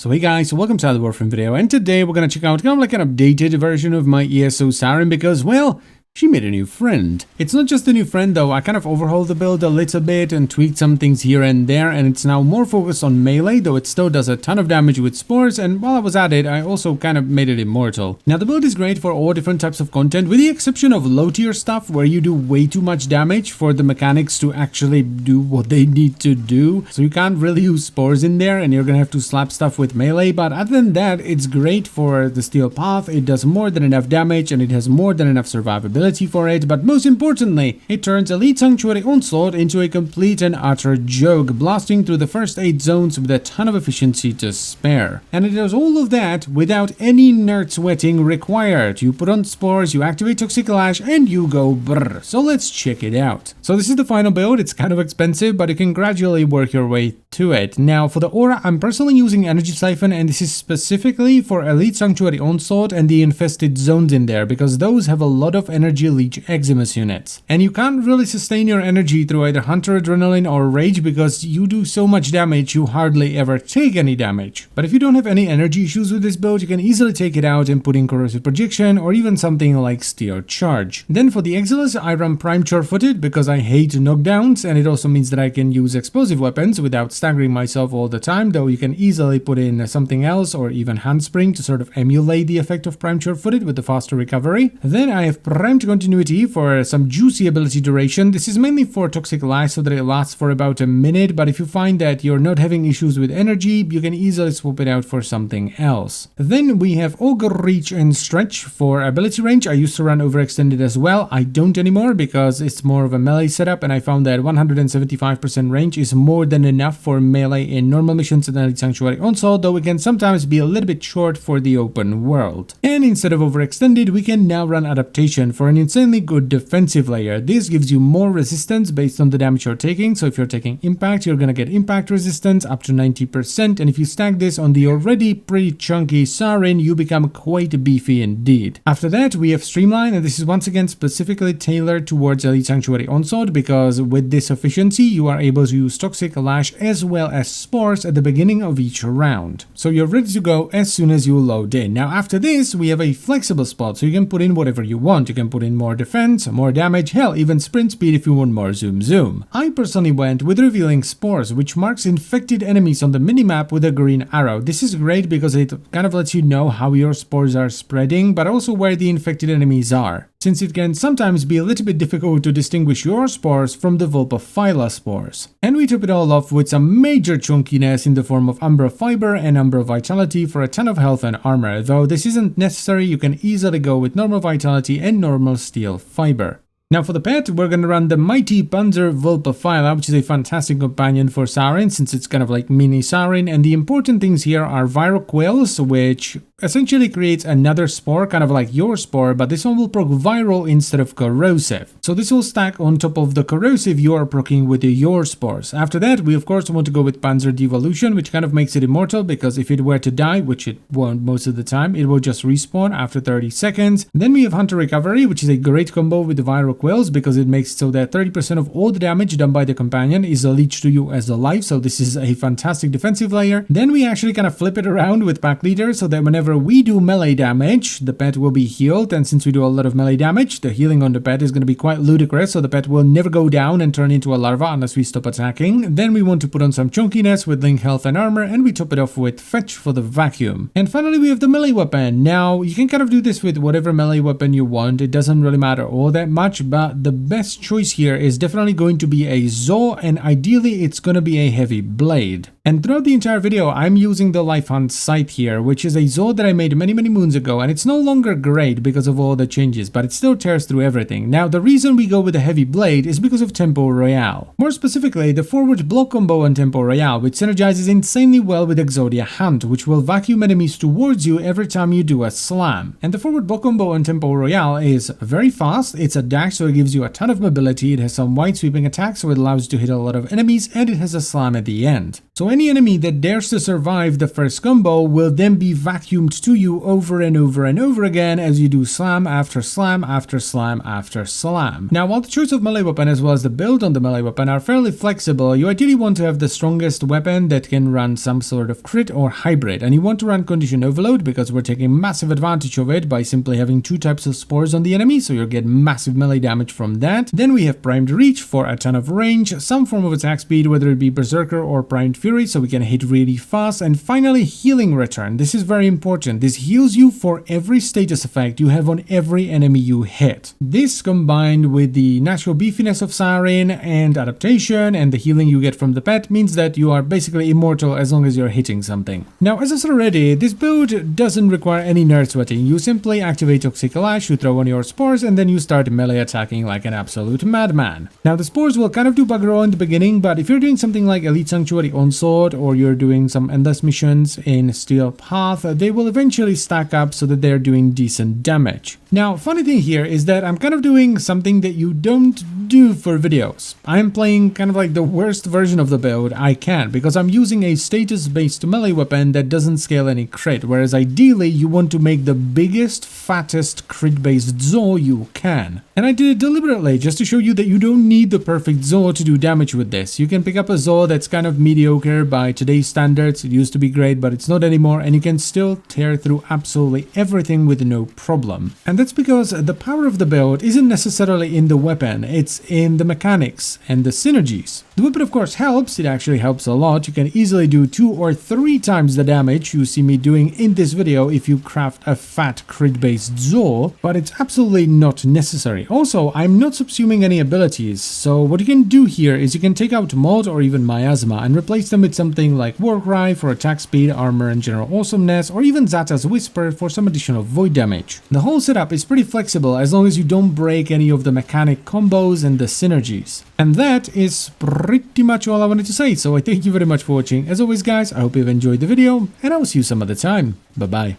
So hey guys, welcome to another Warframe video, and today we're gonna check out kind of like an updated version of my ESO Saryn because, well, she made a new friend. It's not just a new friend though, I kind of overhauled the build a little bit and tweaked some things here and there, and it's now more focused on melee, though it still does a ton of damage with spores, and while I was at it, I also kind of made it immortal. Now the build is great for all different types of content, with the exception of low tier stuff where you do way too much damage for the mechanics to actually do what they need to do. So you can't really use spores in there and you're gonna have to slap stuff with melee, but other than that, it's great for the steel path. It does more than enough damage and it has more than enough survivability for it, but most importantly, it turns Elite Sanctuary Onslaught into a complete and utter joke, blasting through the first 8 zones with a ton of efficiency to spare. And it does all of that without any nerd sweating required. You put on spores, you activate Toxic Lash, and you go brrr. So let's check it out. So this is the final build. It's kind of expensive, but you can gradually work your way to it. Now for the aura, I'm personally using Energy Siphon, and this is specifically for Elite Sanctuary Onslaught and the infested zones in there, because those have a lot of energy leech Eximus units. And you can't really sustain your energy through either Hunter Adrenaline or Rage because you do so much damage you hardly ever take any damage. But if you don't have any energy issues with this build, you can easily take it out and put in Corrosive Projection or even something like Steel Charge. Then for the Exiles, I run Prime Sure-Footed because I hate knockdowns, and it also means that I can use explosive weapons without staggering myself all the time, though you can easily put in something else or even Handspring to sort of emulate the effect of Prime Sure-Footed with the faster recovery. Then I have Primed Continuity for some juicy ability duration. This is mainly for Toxic Lash so that it lasts for about a minute, but if you find that you're not having issues with energy, you can easily swap it out for something else. Then we have Ogre Reach and Stretch for ability range. I used to run Overextended as well. I don't anymore because it's more of a melee setup, and I found that 175% range is more than enough for melee in normal missions and Elite Sanctuary Onslaught, though it can sometimes be a little bit short for the open world. And instead of Overextended, we can now run Adaptation for an insanely good defensive layer. This gives you more resistance based on the damage you're taking, so if you're taking impact, you're gonna get impact resistance up to 90%, and if you stack this on the already pretty chunky Saryn, you become quite beefy indeed. After that, we have Streamline, and this is once again specifically tailored towards Elite Sanctuary Onslaught because with this efficiency, you are able to use Toxic Lash as well as Spores at the beginning of each round. So you're ready to go as soon as you load in. Now after this, we have a flexible spot, so you can put in whatever you want. You can put in more defense, more damage, hell, even sprint speed if you want more zoom. I personally went with Revealing Spores, which marks infected enemies on the minimap with a green arrow. This is great because it kind of lets you know how your spores are spreading, but also where the infected enemies are, since it can sometimes be a little bit difficult to distinguish your spores from the Vulpaphyla spores. And we top it all off with some major chunkiness in the form of Umbra Fiber and Umbra Vitality for a ton of health and armor, though this isn't necessary. You can easily go with normal Vitality and normal Steel Fiber. Now for the pet, we're gonna run the Mighty Panzer Vulpaphyla, which is a fantastic companion for Saryn since it's kind of like mini Saryn, and the important things here are Viral Quills, which essentially creates another spore, kind of like your spore, but this one will proc viral instead of corrosive. So this will stack on top of the corrosive you are proccing with your spores. After that, we of course want to go with Panzer Devolution, which kind of makes it immortal because if it were to die, which it won't most of the time, it will just respawn after 30 seconds. Then we have Hunter Recovery, which is a great combo with the Viral Quills because it makes so that 30% of all the damage done by the companion is leached to you as a life, so this is a fantastic defensive layer. Then we actually kind of flip it around with Pack Leader so that whenever we do melee damage, the pet will be healed, and since we do a lot of melee damage, the healing on the pet is going to be quite ludicrous, so the pet will never go down and turn into a larva unless we stop attacking. Then we want to put on some chunkiness with Link Health and Armor, and we top it off with Fetch for the vacuum. And finally we have the melee weapon. Now you can kind of do this with whatever melee weapon you want, it doesn't really matter all that much, but the best choice here is definitely going to be a Zo, and ideally it's going to be a heavy blade. And throughout the entire video, I'm using the Life Hunt Scythe here, which is a Zo that I made many moons ago, and it's no longer great because of all the changes, but it still tears through everything. Now, the reason we go with a heavy blade is because of Tempo Royale. More specifically, the forward block combo on Tempo Royale, which synergizes insanely well with Exodia Hunt, which will vacuum enemies towards you every time you do a slam. And the forward block combo on Tempo Royale is very fast, it's a dash, so it gives you a ton of mobility, it has some wide sweeping attacks, so it allows you to hit a lot of enemies, and it has a slam at the end. So any enemy that dares to survive the first combo will then be vacuumed to you over and over and over again as you do slam after slam after slam after slam. Now, while the choice of melee weapon as well as the build on the melee weapon are fairly flexible, you ideally want to have the strongest weapon that can run some sort of crit or hybrid, and you want to run condition overload because we're taking massive advantage of it by simply having 2 types of spores on the enemy, so you'll get massive melee damage from that. Then we have primed reach for a ton of range, some form of attack speed, whether it be berserker or primed fury, so we can hit really fast. And finally, healing return. This is very important. This heals you for every status effect you have on every enemy you hit. This combined with the natural beefiness of Saryn and adaptation and the healing you get from the pet means that you are basically immortal as long as you're hitting something. Now, as I said already, this build doesn't require any nerd sweating. You simply activate Toxic Lash, you throw on your spores, and then you start melee attacking like an absolute madman. Now, the spores will kind of do bugger all in the beginning, but if you're doing something like Elite Sanctuary Onslaught or you're doing some endless missions in Steel Path, they will eventually stack up so that they're doing decent damage. Now, funny thing here is that I'm kind of doing something that you don't do for videos. I'm playing kind of like the worst version of the build I can because I'm using a status-based melee weapon that doesn't scale any crit, whereas ideally you want to make the biggest, fattest crit-based Zo you can. And I did it deliberately just to show you that you don't need the perfect Zo to do damage with this. You can pick up a Zo that's kind of mediocre by today's standards. It used to be great, but it's not anymore, and you can still tear through absolutely everything with no problem. And that's because the power of the build isn't necessarily in the weapon, it's in the mechanics and the synergies. The weapon of course helps, it actually helps a lot. You can easily do 2 or 3 times the damage you see me doing in this video if you craft a fat crit-based Zo, but it's absolutely not necessary. Also, I'm not subsuming any abilities, so what you can do here is you can take out Mod or even Miasma and replace them with something like Warcry for attack speed, armor and general awesomeness, or even Zata's Whisper for some additional void damage. The whole setup is pretty flexible as long as you don't break any of the mechanic combos and the synergies. And that is pretty much all I wanted to say, so I thank you very much for watching. As always guys, I hope you've enjoyed the video, and I will see you some other time. Bye bye.